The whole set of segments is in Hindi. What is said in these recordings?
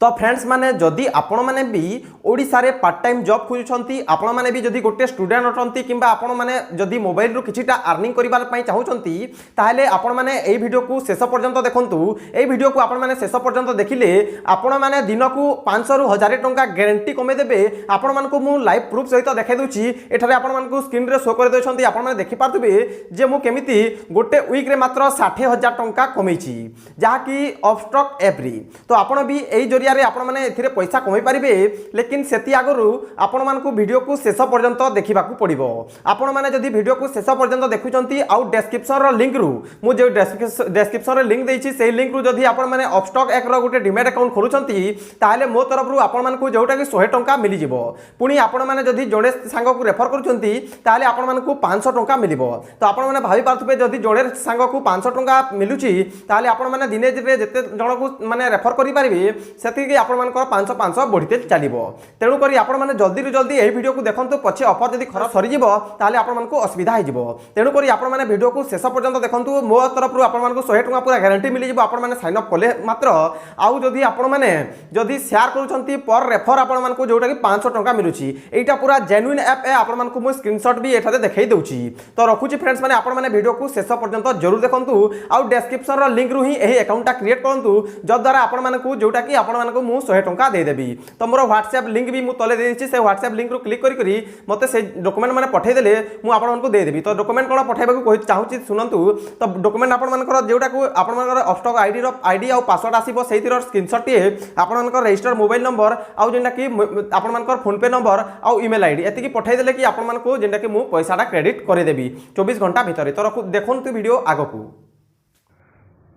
तो फ्रेंड्स माने जदि आपण माने भी ओडिसा रे पार्ट टाइम जॉब खोजुछंती आपण माने भी जदि गोटे स्टूडेंट अटंती किंबा आपण माने जदि मोबाइल रु किछिटा अर्निंग करिबार पई चाहुछंती ताहले आपण माने एई वीडियो को शेष पर्यंत देखंतु। एई वीडियो को आपण माने शेष पर्यंत देखिले आपण माने दिन को 500 रु 1000 टंका गारंटी कमे देबे। आपण मान को मु लाइव प्रूफ सहित देखाइ दोछि। एठारे आपण मान को स्क्रीन रे शो कर दोछंती। आपण माने देखि पारथबे जे मु केमिति गोटे वीक रे मात्र 60000 टंका कमेछि जहा कि ऑफस्टॉक ऐप री। तो आपण भी एई जरिया आपण माने एथिरे पैसा कमै परिबे, लेकिन सेति आगरु आपण मान को वीडियो को शेष पर्यंत देखिबा को पड़िबो। आपण माने जदि वीडियो को शेष पर्यंत देखुचंती आउ डिस्क्रिप्शन रो लिंक रु मु जे डिस्क्रिप्शन रे लिंक देछि सेही लिंक रु जदि आपण माने ऑफस्टॉक एक रो गोटे डीमैट अकाउंट खोलुचंती ताहले मो तरफ रु आपण मान को जोटा कि 100 टंका मिलि जिवो। पुनी आपण माने जदि जोडे सांग को रेफर करूचंती ताहले आपण मान को 500 टंका मिलिबो। तो आपण माने भाबी पारथबे जदि जोडे सांग को 500 टंका मिलुची ताहले आपण माने दिने रे जते जण को माने रेफर करि परिबे सेति कि आपण मान को 500 500 बढ़ते चलिबो। तेणु करी आपण माने जल्दी रे जल्दी एही वीडियो को देखंतु। पछे ऑफर जदि खराब सरी जिवो ताहले आपण मान को असुविधा हो जिवो। तेणु करी आपण माने वीडियो को शेष पर्यंत देखंतु। मो तरफ रु आपण मान को 100 टंका पूरा गारंटी मिलि जिवो आपण माने साइन अप कले मात्र। आउ जदि आपण माने जदि शेयर करूचंती पर रेफर आपण मान को जोटा कि 500 टंका मिलुची। एटा पूरा जेन्युइन ऐप है। आपण मान को मो स्क्रीनशॉट भी एठारे देखाई दउची। तो रखुची फ्रेंड्स माने आपण माने वीडियो को शेष पर्यंत जरूर देखंतु। आउ डिस्क्रिप्शन रो लिंक रु ही एही अकाउंट क्रिएट करंतु ज द्वारा आपण मान को जोटा कि आपण मान को मु 100 टंका दे देबी। तो मोर व्हाट्सएप लिंक भी मु तले दे दिछि। से व्हाट्सएप लिंक रु क्लिक करी मते से डॉक्यूमेंट माने पठै देले मु आपण मान को दे देबी। तो डॉक्यूमेंट कोन पठाइबा को चाहूची सुनंतु। तो डॉक्यूमेंट आपण मान को जोटा को आपण मान को ऑफस्टॉक आईडी और पासवर्ड आसीबो सेहितिर स्क्रीनशॉट टी आपण मान को रजिस्टर मोबाइल नंबर आउ जेंटा कि आपण मान को फोन पे नंबर आउ ईमेल आईडी एति की पठाइ देले कि आपण मान को जेंटा कि मु पैसाटा क्रेडिट करे देबी 24 घंटा भितर। तो देखंतु वीडियो आगकू।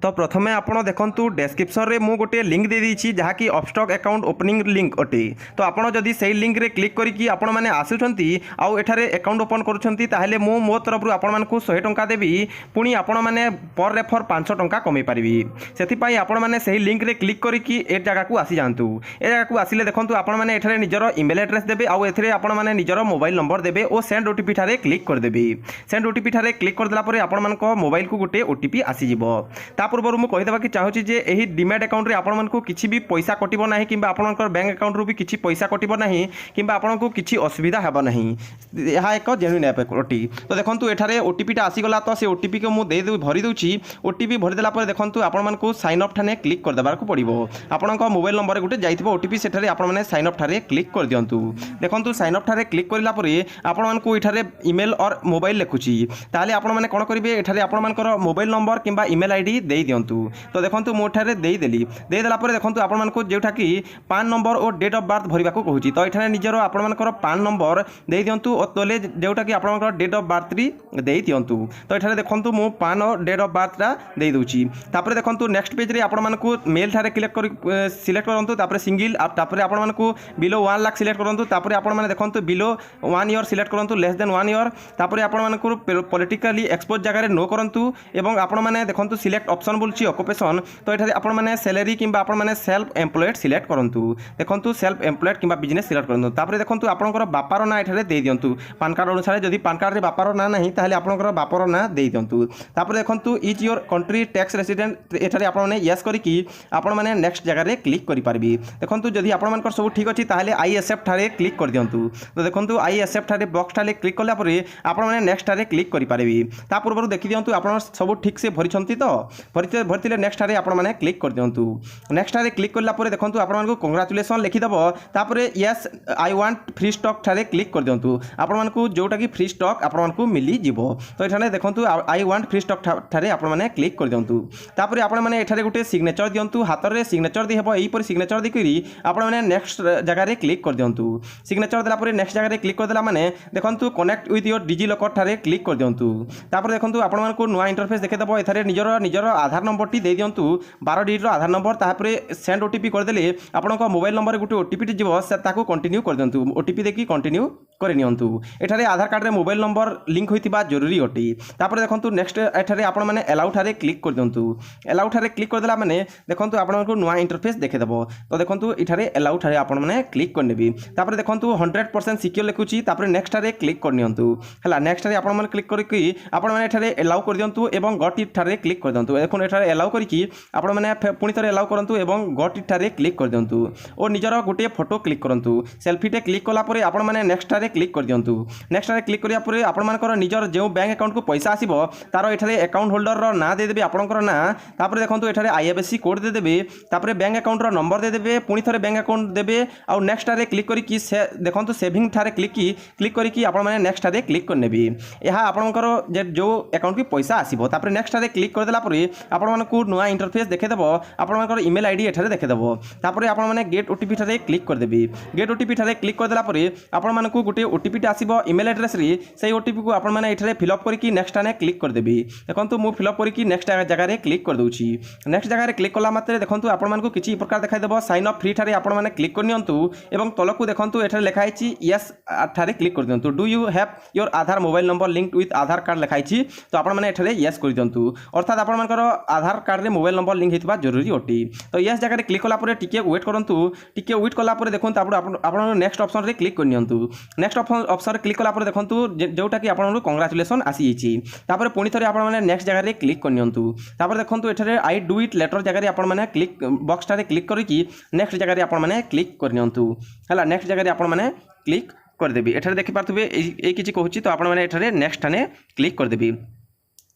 तो प्रथमे आपण देखंतु डिस्क्रिप्शन रे मु गोटे लिंक दे दीची जहा कि ऑफस्टॉक अकाउंट ओपनिंग लिंक अटे। तो आपण जदि सेही लिंक रे क्लिक करिकि आपण माने आसुछंती आउ एठारे अकाउंट ओपन करूछंती ताहले मो तरफ रु आपण मानकु 100 टंका देबी। पुनी आपण माने पर रेफर 500 टंका कमे पारिबी। सेति पई आपण माने सेही लिंक रे क्लिक करिकि ए जगह को आसी जांतु। ए जगह को आसिले देखंतु आपण माने एठारे निजरो ईमेल एड्रेस देबे आउ एथरे आपण माने निजरो मोबाइल नंबर देबे ओ सेंड ओटीपी ठारे क्लिक कर देबे। सेंड ओटीपी ठारे क्लिक कर देला परे आपण मानको मोबाइल को गोटे ओटीपी आसी जिवो। ता पूर्व मु कहि देबा कि चाहूची जे एही डीमैट अकाउंट रे आपण मानकु किछि भी पैसा कटिबो नाही किबा आपनकर बैंक अकाउंट रु भी किछि पैसा कटिबो नाही किबा आपनकु किछि असुविधा हेबो नाही। यहा एक जेन्युइन ऐप ओटी। तो देखंतु एठारे ओटीपी टा आसी गला। तो से ओटीपी को मु दे भरि दउची। ओटीपी भरि देला पर देखंतु आपण मानकु साइन अप ठाने क्लिक कर देबार को पड़िबो। आपनका मोबाइल नंबर रे गुटे जाइथिबो ओटीपी सेठारे आपण माने साइन अप ठारे क्लिक कर दियंतु। देखंतु साइन अप ठारे क्लिक करला परे आपण मानकु एठारे ईमेल और मोबाइल लेखुची। ताले आपण माने कोन करिवे एठारे आपण मानकर मोबाइल नंबर किबा ईमेल आईडी देई दियंतु। तो देखंतु मोठारे देई देली। देई देला परे देखंतु आपण मानको जेउठा कि पान नंबर और डेट ऑफ बर्थ भरिबा को कहूची। तो एठाने निजरो आपण मानकर पान नंबर देई दियंतु और तले जेउठा कि आपण मानकर डेट ऑफ बर्थ री देई दियंतु। तो एठाने देखंतु मो पान और डेट ऑफ बर्थ रा देई दोची। तापरे देखंतु नेक्स्ट पेज रे आपण मानको मेल ठारे क्लिक कर सिलेक्ट करंतु। तापरे सिंगल तापरे आपण मानको बिलो 1 लाख सिलेक्ट करंतु। तापरे आपण माने देखंतु बिलो 1 ईयर सिलेक्ट करंतु लेस देन 1 ईयर। तापरे आपण मानको पॉलिटिकली एक्सपोज जगह रे नो करंतु एवं आपण माने देखंतु सिलेक्ट ऑप्शन बोलची ऑक्युपेशन। तो एठारे आपण माने सैलरी किंबा आपण माने सेल्फ एम्प्लॉयड सिलेक्ट करंतु। देखंतु सेल्फ एम्प्लॉयड किंबा बिजनेस सिलेक्ट करंतु। तापरे देखंतु आपनकर बापार ना एठारे देई दियंतु। पान कार्ड अनुसार जदि पान कार्ड रे बापार ना नाही ताहले आपनकर बापार ना देई दियंतु। तापरे देखंतु is your country tax resident एठारे आपण माने यस करिकि आपण माने नेक्स्ट जगह रे क्लिक करि पारबी। देखंतु जदि आपण मानकर सब ठीक अछि ताहले आई एक्सेप्ट ठारे क्लिक कर दियंतु। तो देखंतु आई एक्सेप्ट ठारे बॉक्स ठारे क्लिक करला परे आपण माने नेक्स्ट ठारे क्लिक करि पारबी। ता पूर्व देखि दियंतु आपण सब ठीक से भरिछंती। तो भरतिले नेक्स्ट ठारे आपण माने क्लिक कर दियंतु। नेक्स्ट ठारे क्लिक करला परे देखंतु आपण मानको कांग्रेचुलेशन लिखि दबो। तापरे yes I want free stock ठारे क्लिक कर दियंतु। आपण मानको जोटा कि फ्री स्टॉक आपण मानको मिली जिवो। तो एठाने देखंतु आई वांट फ्री स्टॉक ठारे आपण माने क्लिक कर दियंतु। तापरे आपण माने एठारे गुटे सिग्नेचर दियंतु। हातर रे सिग्नेचर दि हेबो। एई पर सिग्नेचर दिकरी आपण माने नेक्स्ट जगह रे क्लिक कर दियंतु। सिग्नेचर देला परे नेक्स्ट जगह रे क्लिक कर देला माने देखंतु connect with your DigiLocker ठारे क्लिक कर दियंतु। तापरे देखंतु आपण मानको नुवा इंटरफेस देखे दबो। एथारे निजर आधार नंबर टी दे दियंतु 12 डिजिट रो आधार नंबर। तापरे सेंड ओटीपी कर देले आपनका मोबाइल नंबर गुटे ओटीपी टी जीवो ताको कंटिन्यू कर दियंतु। ओटीपी देखि कंटिन्यू कर नियंतु। एठारे आधार कार्ड रे मोबाइल नंबर लिंक होइतिबा जरूरी अटे। तापरे देखंतु नेक्स्ट एठारे आपण माने अलाउ ठारे क्लिक कर दियंतु। अलाउ ठारे क्लिक कर देला माने देखंतु आपनका नुवा इंटरफेस देखे दबो। तो देखंतु एठारे अलाउ ठारे आपण माने क्लिक कर नेबी। तापरे देखंतु 100% सिक्योर लिखुची। तापरे नेक्स्ट ठारे क्लिक कर नियंतु। हला नेक्स्ट ठारे आपण माने क्लिक करिकि आपण माने एठारे अलाउ कर दियंतु एवं गॉट इट ठारे क्लिक कर दियंतु। देखो एठारे एलाउ करिकी आपण माने पुणी थरे एलाउ करंतु एवं गट इठारे क्लिक कर दियंतु और निजर गोटे फोटो क्लिक करंतु सेल्फीटे क्लिक कला परे आपण माने नेक्स्ट टारे क्लिक कर दियंतु नेक्स्ट टारे क्लिक करिया परे आपण मानकर निजर जो बैंक अकाउंट को पैसा आसीबो तार एठारे अकाउंट होल्डर रो ना दे देबे आपनकर ना तापर देखंतु एठारे आईएफएससी कोड दे देबे तापर बैंक अकाउंट रो नंबर दे देबे पुणी थरे बैंक अकाउंट देबे आ नेक्स्ट टारे क्लिक करिकी देखंतु सेविंग ठारे क्लिक करिकी आपण माने नेक्स्ट टारे क्लिक कर नेबी यहा आपनकर जो अकाउंट की पैसा आसीबो तापर नेक्स्ट टारे क्लिक कर देला परे आपण मानकु नुवा इंटरफेस देखे देबो आपण मानकर ईमेल आईडी एठारे देखे देबो तापर आपण माने गेट ओटीपी ठारे क्लिक कर देबी गेट ओटीपी ठारे क्लिक कर देला परे आपण मानकु गुटे ओटीपी टा आसीबो ईमेल एड्रेस रे सेही ओटीपी को आपण माने एठारे फिल अप करिकी नेक्स्ट टाने क्लिक कर देबी देखंतु मु फिल अप करिकी नेक्स्ट जगह रे क्लिक कर दउची नेक्स्ट जगह रे क्लिक कला मात्रे देखंतु आपण मानकु किछि प्रकार देखाइ देबो साइन अप फ्री ठारे आपण माने क्लिक कर नियंतु एवं तलकु देखंतु एठारे लिखा आइछि यस ठारे क्लिक कर दियंतु do you have your Aadhaar mobile number linked with Aadhaar card लिखा आइछि तो आपण माने एठारे यस कर दियंतु अर्थात आपण मानकर आधार कार्ड रे मोबाइल नंबर लिंक हेतबा जरूरी ओटी तो यस जगह रे क्लिक कला परे टिके वेट करंतु टिके वेट कला परे देखंतु आपण नेक्स्ट ऑप्शन रे क्लिक कर नियंतु नेक्स्ट ऑप्शन रे क्लिक कला परे देखंतु जोटा कि आपण कांग्रेचुलेशन आसी छि तापर पुणी थरे आपण माने नेक्स्ट जगह रे क्लिक कर नियंतु तापर देखंतु एठारे आई डू इट लेटर जगह रे आपण माने क्लिक बॉक्स ठारे क्लिक करिकी नेक्स्ट जगह रे आपण माने क्लिक कर नियंतु हला नेक्स्ट जगह रे आपण माने क्लिक कर देबी एठारे देखि पारथुबे ए किछि कहूछि तो आपण माने एठारे नेक्स्ट ठाने क्लिक कर देबी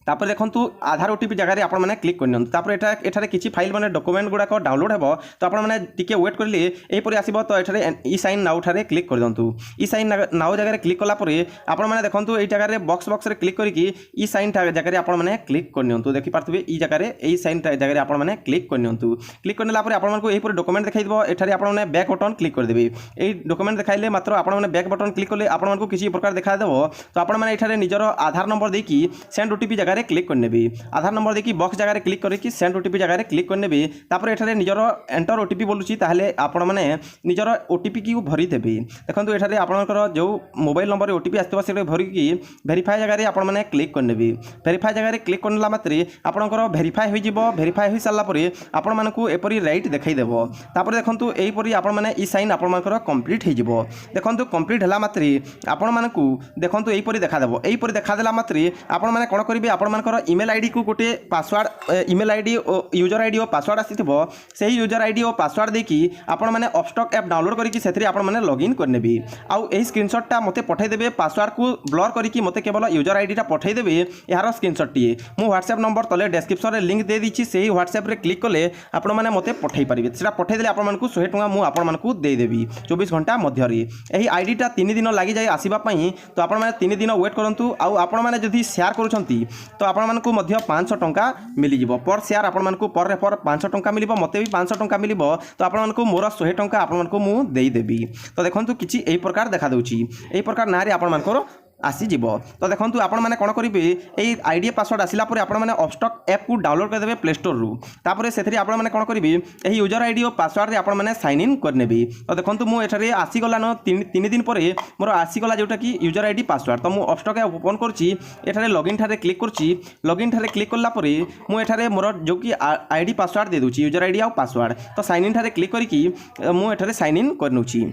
तापर देखंतु आधार ओटीपी जगह रे आपण माने क्लिक कर नियंतु तापर एठारे किछि फाइल माने डॉक्यूमेंट गुडा को डाउनलोड हेबो तो आपण माने टिके वेट करले एही परि आसीबो तो एठारे ई साइन नाउ ठारे क्लिक कर दंतु ई साइन नाउ जगह रे क्लिक कला परे आपण माने देखंतु एही जगह रे बॉक्स रे क्लिक करिकी ई साइन जगह रे आपण माने क्लिक कर नियंतु देखि पारथुबे ई जगह रे एही साइन जगह रे आपण माने क्लिक कर नियंतु क्लिक करनेला परे आपण मानकु एही परि डॉक्यूमेंट देखाइ दिबो एठारे आपण माने बैक बटन क्लिक कर देबे एही डॉक्यूमेंट देखाइले मात्र आपण माने बैक बटन क्लिक करले आपण मानकु किछि प्रकार देखा देबो तो आपण माने एठारे निजर आधार नंबर देकी सेंड ओटीपी जगह रे क्लिक कर नेबे आधार नंबर देखी बॉक्स जगह क्लिक करके सेंड ओटीपी जगह क्लिक करने तापर एठारे निजर एंटर ओटीपी बोलुची ताहले आपण माने निजर ओटीपी की भरी देबे देखंतु एठारे आपनकर जो मोबाइल नंबर ओटीपी आस्तबा से भरी की वेरीफाई जगह रे आपण माने क्लिक करने वेरीफाई जगह रे क्लिक करला मात्रे आपनकर वेरीफाई होई जिवो वेरीफाई होई साला परे आपण मानकु एपरी राइट देखाई देबो तापर देखंतु एही परी आपण माने ई साइन आपण मानकर कंप्लीट होई जिवो देखंतु कंप्लीट हला मात्रे आपण मानकु देखंतु एही परी देखा देबो एही परी देखा देला मात्रे आपण माने कोन करिवे आपण मानकर ईमेल आईडी को गोटे password email ID user ID और पासवर्ड आसीथिबो सेही यूजर आईडी और पासवर्ड देकी आपण माने अपस्टॉक ऐप डाउनलोड करिकि सेथरि आपण माने लॉगिन करनेबी आउ एही स्क्रीनशॉट टा मते पठाई देबे पासवर्ड को ब्लर करिकि मते केवल यूजर आईडी टा पठाई देबे यार स्क्रीनशॉट टी मु व्हाट्सएप नंबर तले डिस्क्रिप्शन रे लिंक दे दिछि सेही व्हाट्सएप रे क्लिक कले आपण माने मते पठाई परिबे सेटा पठाई देले आपण मानकु 100 टका मु आपण मानकु दे देबी 24 घंटा मध्य रे एही आईडी टा 3 दिन लागि जाय आसीबा पई तो आपण माने 3 दिन वेट करंतु आउ आपण माने जदी शेयर करूछंती तो आपण मानकु मध्य 500 टंका मिली जिवो पर शेयर आपण मानकु पर रेफर 500 टंका मिलिबो मते भी 500 टंका मिलिबो तो आपण मानकु मोर 100 टंका आपण मानकु मु देई देबी तो देखंतु किछि एही प्रकार देखा दउची एही प्रकार नारे आपण मानकर आसी जीवो तो देखंतु आपण माने कोन करिवे एई आईडी पासवर्ड आसिला परे आपण माने अपस्टॉक ऐप को डाउनलोड कर देबे प्ले स्टोर रु तापरे सेथरि आपण माने कोन करिवे एही यूजर आईडी और पासवर्ड रे आपण माने साइन इन करनेबी तो देखंतु मु एठारे आसी गला न 3 दिन परे मोर आसी गला जोटा कि यूजर आईडी पासवर्ड तो मु अपस्टॉक ऐप ओपन करछि एठारे लॉगिन ठारे क्लिक करछि लॉगिन ठारे क्लिक करला परे मु एठारे मोर जो कि आईडी पासवर्ड दे दोछि यूजर आईडी और पासवर्ड तो साइन इन ठारे क्लिक करिकि मु एठारे साइन इन करनुछि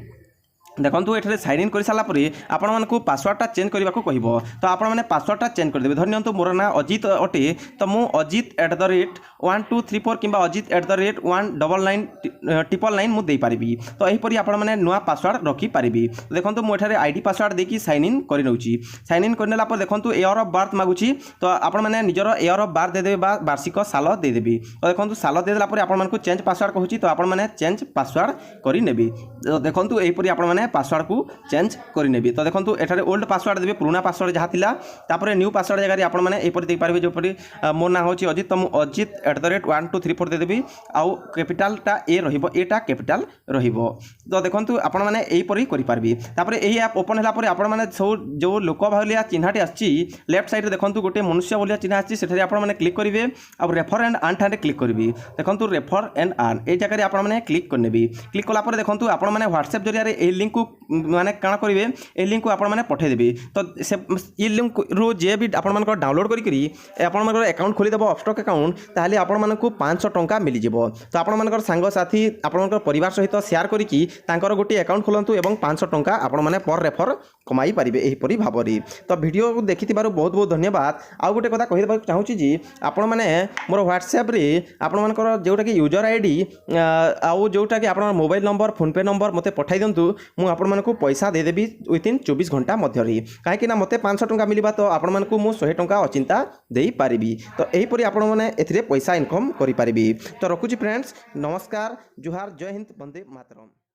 देखंतु एठारे साइन इन कर साला परे आपण मानकु पासवर्डटा चेंज करबा को कहबो तो आपण माने पासवर्डटा चेंज कर देबे धन्यंतु मोर ना अजित अटे तो मु अजित@1234 किबा अजित@19999 मु देई पारिबी तो एही परी आपण माने नुवा पासवर्ड रखी पारिबी देखंतु मु एठारे आईडी पासवर्ड देकी साइन इन करि नउची साइन इन करनेला पर देखंतु ईयर ऑफ बर्थ मागुची तो आपण माने निजर ईयर ऑफ बर्थ दे देबे बा वार्षिक साल दे देबी तो देखंतु साल दे देला पर आपण मानकु चेंज पासवर्ड कहूची तो आपण माने चेंज पासवर्ड करि नेबी तो देखंतु एही परी आपण पासवर्ड को चेंज करिनेबी तो देखंतु एठारे ओल्ड पासवर्ड देबे पुराना पासवर्ड जहा थिला तापरे न्यू पासवर्ड जगह रे आपण माने एपरि देई पारबे जोपरि मोर ना होची अजित तो मु अजित@1234 दे देबी आउ कैपिटल टा ए रहिबो एटा कैपिटल रहिबो तो देखंतु आपण माने एही परि करि पारबी तापरे एही ऐप ओपन हला परे आपण माने जो लोक भालिया चिन्हाटी आछि लेफ्ट साइड रे देखंतु गोटे मनुष्य बोलिया चिन्ह आछि सेठारे आपण माने क्लिक करिवे आ रेफर एंड अर्न ठारे क्लिक करिवे देखंतु रेफर एंड अर्न ए जगह रे आपण माने क्लिक करनेबी क्लिक कला परे देखंतु आपण माने व्हाट्सएप जरिया रे ए लिंक लिंक को माने काण करेंगे ए लिंक को आपण मैंने पठेदेवी तो से ये लिंक रू जे भी आपण मानक डाउनलोड करी आपण मानक अकाउंट खोलीदेव अपस्टॉक अकाउंट ताहले आपण मानक 500 टंका मिल जिवो तो आपण मानक सांग साथी आपण परिवार सहित शेयर करिकी तांकर गोटे अकाउंट खोलंतु एवं 500 टंका आपण माने पर रेफर कमाई पारिबे एहीपरि भाबरी तो वीडियो को देखिथिबारु बहुत बहुत धन्यवाद। आउ गोटे कथा कहि देबाक चाहूची जी आपण माने मोर व्हाट्सएप रे आपण मानकर जोटा कि यूजर आईडी आउ जोटा कि आपण मोबाइल नंबर फोन पे नंबर मते पठाई दियंतु मु आपण मानकु पैसा दे देबी विथिन 24 घंटा मध्यरी काहे ना मते 500 टंका मिलिबा तो आपण मानकु मु 100 टंका अचिंता देई पारिबी तो एहीपरि आपण माने एथिरे पैसा इनकम करि पारिबी। तो रखुची फ्रेंड्स, नमस्कार, जुहार, जय हिंद, वंदे मातरम।